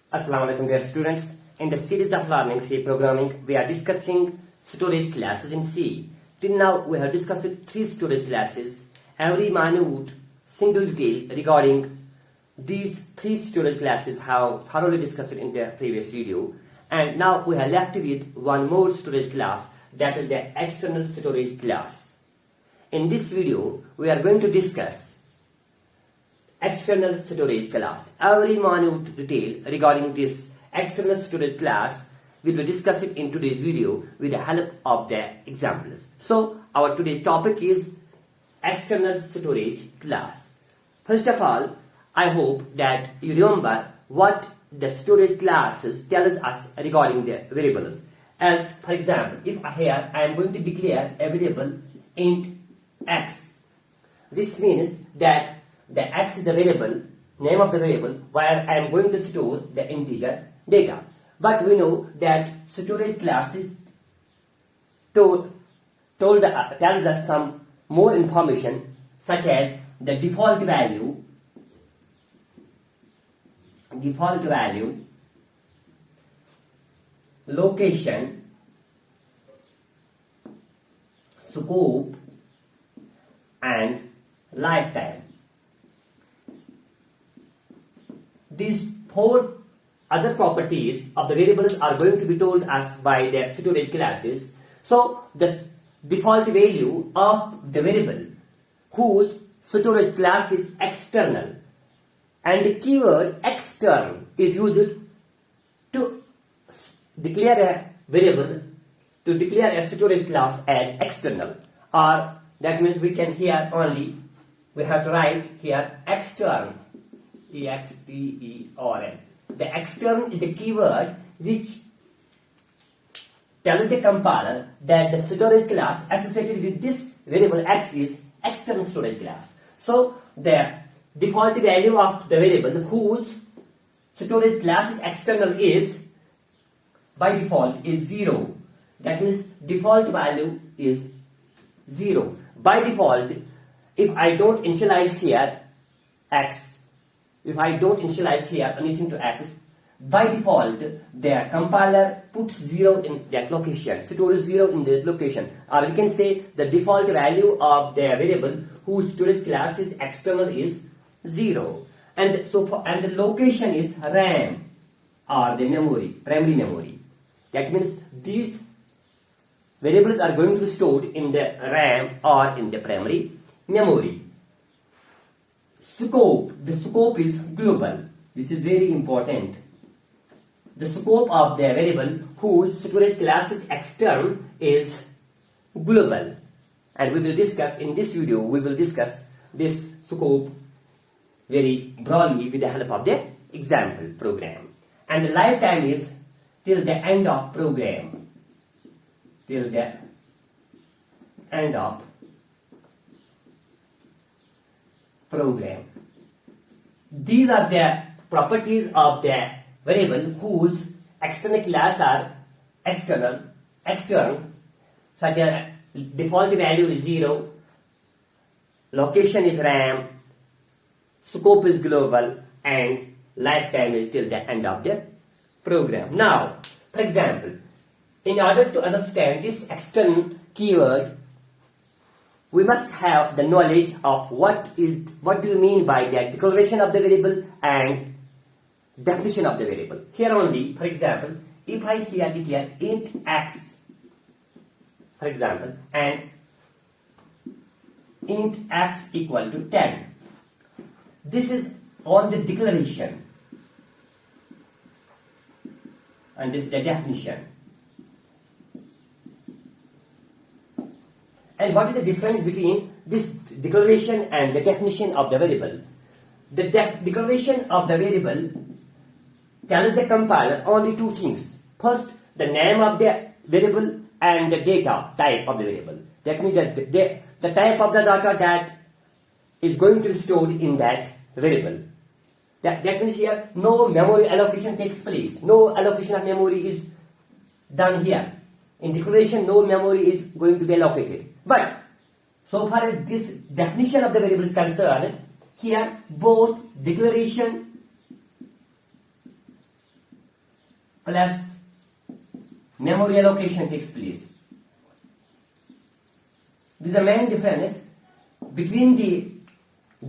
Assalamu alaikum dear students. In the series of learning C programming, we are discussing storage classes in C. Till now, we have discussed 3 storage classes. Every minute single detail regarding these 3 storage classes have thoroughly discussed in the previous video. And now we are left with one more storage class, that is the external storage class. In this video, we are going to discuss external storage class. Every minute detail regarding this external storage class we will discuss it in today's video with the help of the examples. So our today's topic is external storage class. First of all, I hope that you remember what the storage classes tells us regarding the variables. As for example, if here I am going to declare a variable int x, this means that the x is the variable, name of the variable, where I am going to store the integer data. But we know that storage classes tells us some more information, such as the default value, location, scope, and lifetime. These 4 other properties of the variables are going to be told us by the storage classes. So the default value of the variable whose storage class is external, and the keyword extern is used to declare a variable, to declare a storage class as external, or that means we can here only, we have to write here extern, E-X-T-E-R-N. The extern is the keyword which tells the compiler that the storage class associated with this variable x is external storage class. So the default value of the variable whose storage class is external is, by default, is 0. That means default value is 0. By default, if I don't initialize here x, if I don't initialize here anything to x, by default the compiler puts 0 in that location, stores 0 in that location, or we can say the default value of the variable whose storage class is external is 0, and so and the location is RAM, or the memory, primary memory. That means these variables are going to be stored in the RAM or in the primary memory. Scope, the scope is global, which is very important. The scope of the variable whose storage class is external is global, and we will discuss in this video, we will discuss this scope very broadly with the help of the example program. And the lifetime is till the end of program, till the end of program. These are the properties of the variable whose external class are external, such as default value is 0, location is RAM, scope is global, and lifetime is till the end of the program. Now, for example, in order to understand this external keyword, we must have the knowledge of what do you mean by the declaration of the variable and definition of the variable. Here only, for example, if I here declare int x, for example, and int x equal to 10, this is on the declaration, and this is the definition. And what is the difference between this declaration and the definition of the variable? The declaration of the variable tells the compiler only 2 things. First, the name of the variable and the data type of the variable. That means that the type of the data that is going to be stored in that variable. That means here no memory allocation takes place. No allocation of memory is done here. In declaration, no memory is going to be allocated. But so far as this definition of the variable is concerned, here both declaration plus memory allocation takes place. This is the main difference between the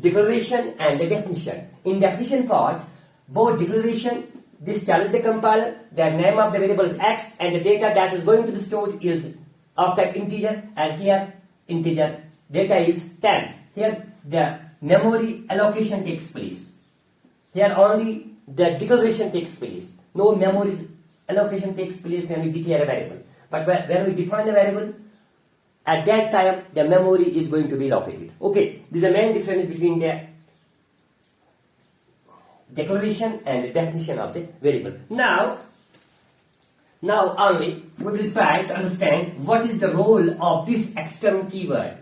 declaration and the definition. In definition part, both declaration, this tells the compiler that name of the variable is x and the data that is going to be stored is of type integer, and here integer data is 10. Here the memory allocation takes place. Here only the declaration takes place. No memory allocation takes place when we declare a variable. But when we define a variable, at that time the memory is going to be allocated. Okay, this is the main difference between the declaration and the definition of the variable. Now only we will try to understand what is the role of this external keyword.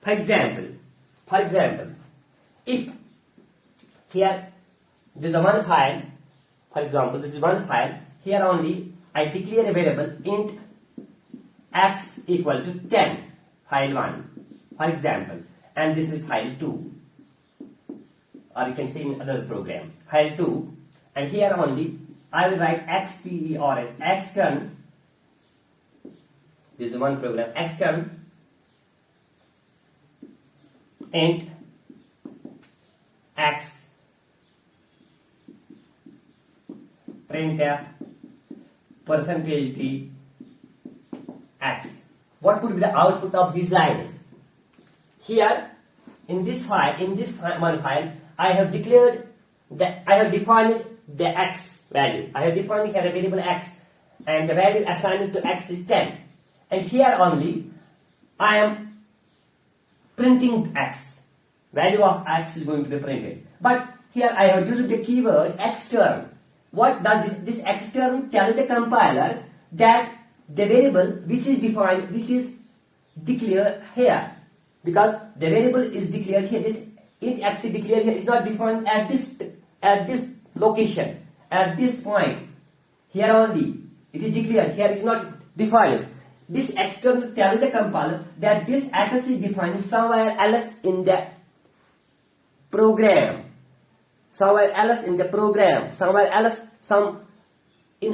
For example, if here there is one file, for example, this is one file, here only I declare a variable int x equal to 10, file 1, for example, and this is file 2, or you can say in other program, file 2, and here only I will write xte or an extern, this is one program, extern int x printf percentage t x. What would be the output of these lines? Here in this file, one file, I have declared that I have defined the x value. I have defined here a variable x, and the value assigned to x is 10. And here only I am printing x. Value of x is going to be printed. But here I have used the keyword extern. What does this extern tell the compiler? That the variable which is defined, which is declared here, because the variable is declared here, this int x is declared here, is not defined at this location, at this point. Here only it is declared, here it is not defined. This external tells the compiler that this x is defined somewhere else in the program, somewhere else in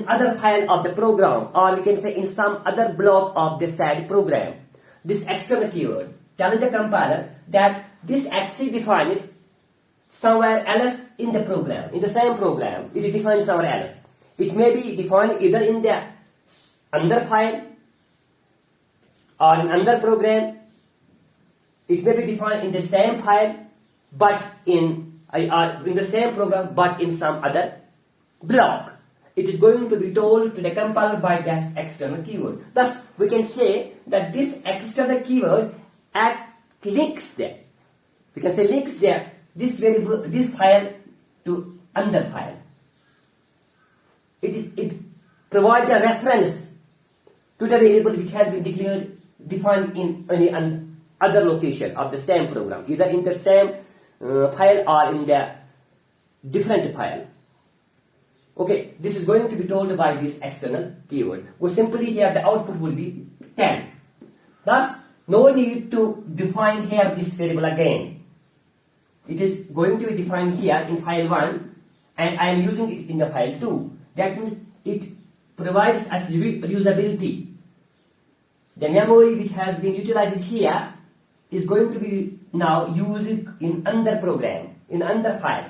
other file of the program, or we can say in some other block of the said program. This external keyword tells the compiler that this x is defined somewhere else in the program, in the same program. It is defined somewhere else. It may be defined either in the under file or in another program. It may be defined in the same file, but in the same program, but in some other block. It is going to be told to the compiler by that external keyword. Thus, we can say that this external keyword links there. We can say links there this variable, this file to another file. It provides a reference to the variable which has been defined in any other location of the same program, either in the same file or in the different file. Okay, this is going to be told by this external keyword. We simply here the output will be 10. Thus, no need to define here this variable again. It is going to be defined here in file 1, and I am using it in the file 2. That means it provides us reusability. The memory which has been utilized here is going to be now used in another program, in another file.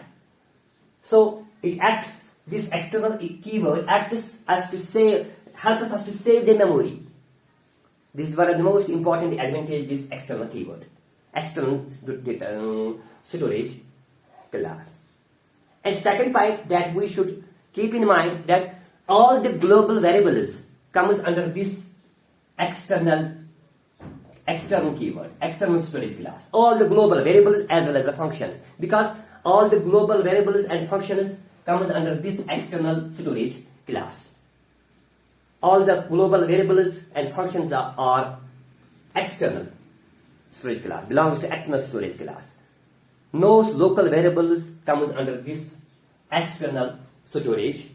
So it acts, this external keyword acts as to save, helps us to save the memory. This is one of the most important advantages, this external keyword, external storage class. And second point that we should keep in mind that all the global variables comes under this external keyword, external storage class. All the global variables as well as the functions, because all the global variables and functions comes under this external storage class. All the global variables and functions are external storage class, belongs to external storage class. No local variables comes under this external storage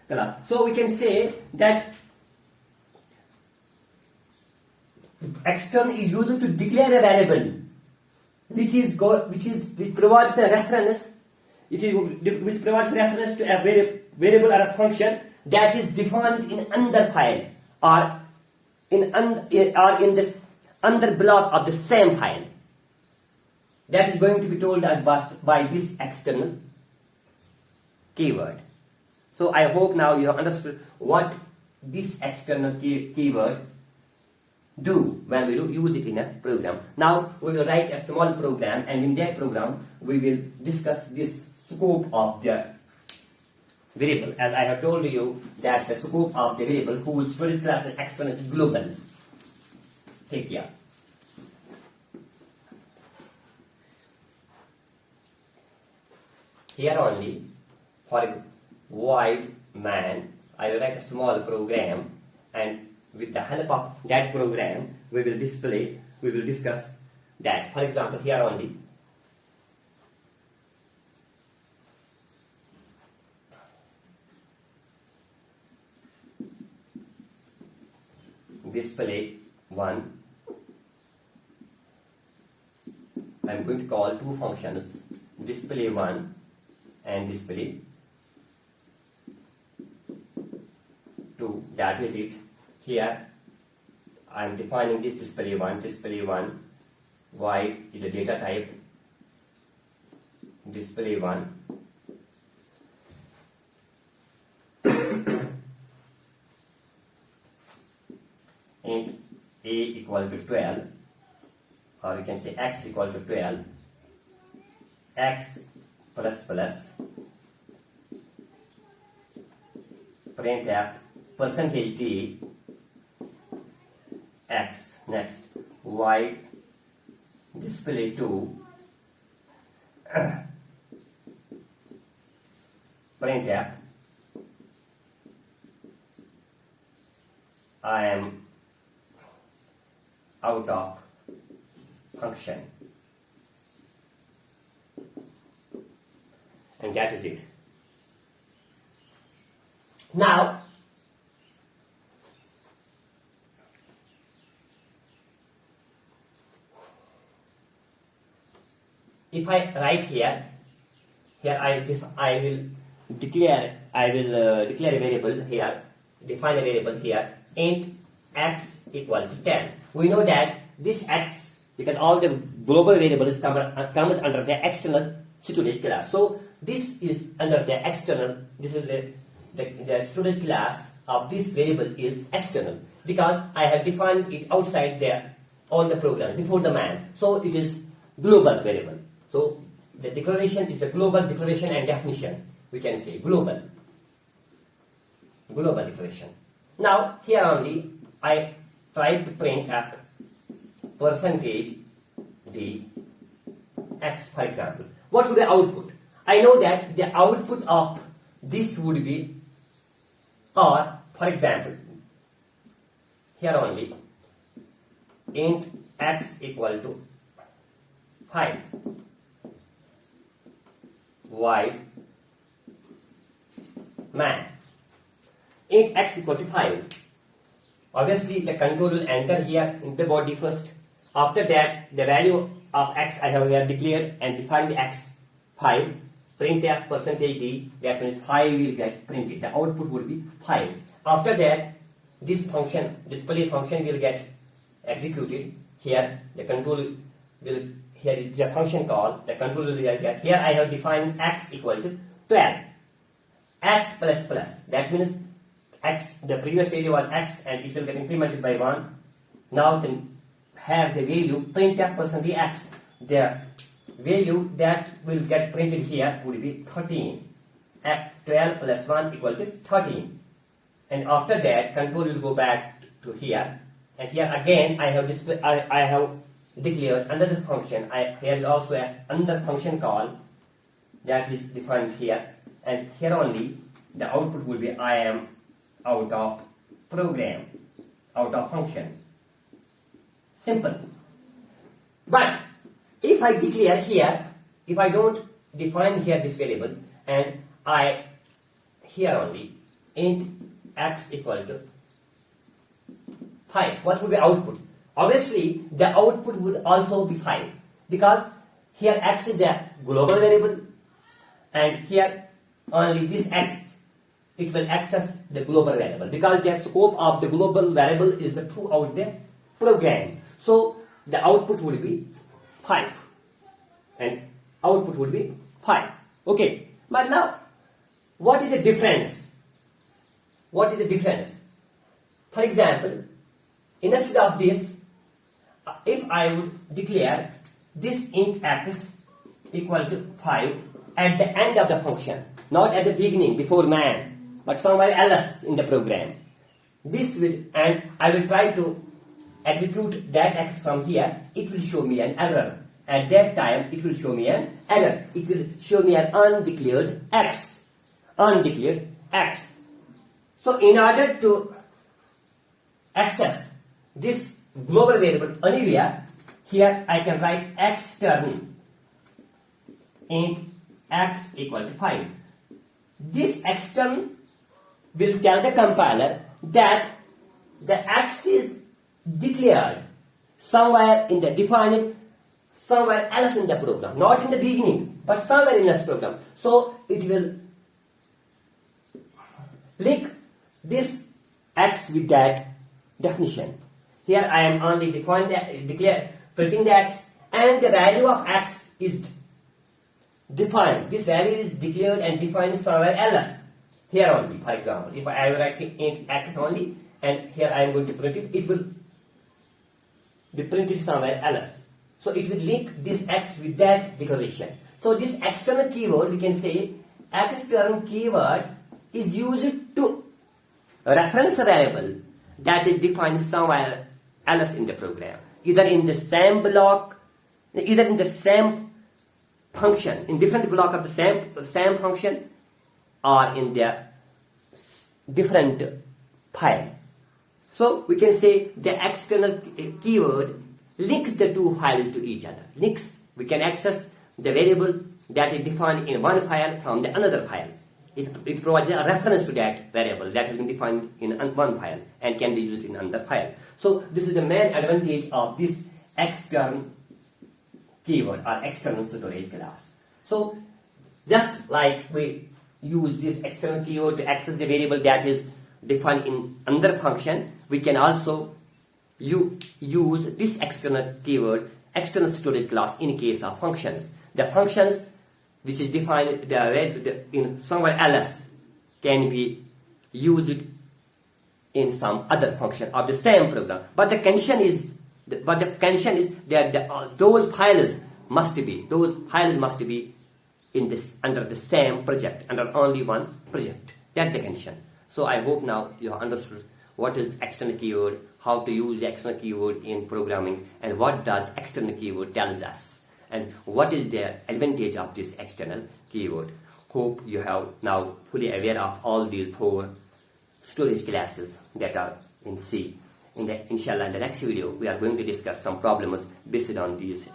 class. So we can say that extern is used to declare a variable which provides a reference, which provides reference to a variable or a function that is defined in another file or in this another block of the same file. That is going to be told as by this external keyword. So I hope now you have understood what this external keyword do when we use it in a program. Now we will write a small program, and in that program we will discuss this scope of the variable. As I have told you that the scope of the variable whose storage class is external is global. Take care. Here only, for a void man, I will write a small program, and with the help of that program, we will discuss that. For example, here only, display 1. I am going to call two functions, display 1 and display 2. That is it. Here I am defining this display 1, void is the data type, display 1. Int a equal to 12, or you can say x equal to 12, x plus plus, printf percentage d x. Next, void display 2, printf I am out of function, and that is it. Now if I write here I will declare a variable here, define a variable here, int x equal to 10. We know that this x, because all the global variables comes under the external storage class. So this is under the external. This is the storage class of this variable is external, because I have defined it outside all the programs before the man. So it is global variable. So the declaration is a global declaration and definition. We can say global declaration. Now here only I try to print a percentage d x, for example. What would the output? I know that the output of this would be, or for example, here only int x equal to 5, void man, int x equal to 5. Obviously, the control will enter here in the body first. After that, the value of x I have here declared and defined x 5. Printf percentage d, that means 5 will get printed. The output will be 5. After that, this function, display function will get executed. Here, the control will, here is the function call. The control will be here. Here I have defined x equal to 12. X plus plus. That means x, the previous value was x, and it will get incremented by 1. Now then have the value printf percentage x. The value that will get printed here would be 13. 12 plus 1 equal to 13. And after that, control will go back to here. And here again I have declared another function. Here is also another function call that is defined here. And here only the output will be I am out of program, out of function. Simple. But if I declare here, if I don't define here this variable, and I here only int x equal to 5, what would be output? Obviously, the output would also be 5, because here x is a global variable, and here only this x it will access the global variable, because the scope of the global variable is the throughout the program. So the output would be 5 and output would be 5. Okay, but now what is the difference? What is the difference? For example, instead of this, if I would declare this int x equal to 5 at the end of the function, not at the beginning before man, but somewhere else in the program, this will, and I will try to execute that x from here, it will show me an error. At that time, it will show me an error. It will show me an undeclared x. Undeclared x. So in order to access this global variable anywhere, here I can write extern int x equal to 5. This extern will tell the compiler that the x is declared somewhere in the defined, somewhere else in the program, not in the beginning, but somewhere in this program. So it will link this x with that definition. Here I am only printing the x, and the value of x is defined. This value is declared and defined somewhere else. Here only, for example, if I write int x only, and here I am going to print it, it will be printed somewhere else. So it will link this x with that declaration. So this external keyword, we can say external keyword is used to reference a variable that is defined somewhere else in the program, either in the same block, either in the same function, in different block of the same function, or in the different file. So we can say the external keyword links the two files to each other. Links, we can access the variable that is defined in one file from the another file. It provides a reference to that variable that has been defined in one file and can be used in another file. So this is the main advantage of this extern keyword or external storage class. So just like we use this external keyword to access the variable that is defined in another function, we can also use this external keyword, external storage class, in case of functions. The functions which is defined in somewhere else can be used in some other function of the same program. But the condition is that those files must be in this under the same project, under only one project. That's the condition. So I hope now you have understood what is external keyword, how to use the external keyword in programming, and what does external keyword tells us, and what is the advantage of this external keyword. Hope you have now fully aware of all these 4 storage classes that are in C. Inshallah, in the next video, we are going to discuss some problems based on these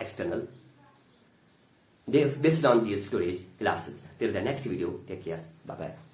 storage classes. Till the next video, take care. Bye-bye.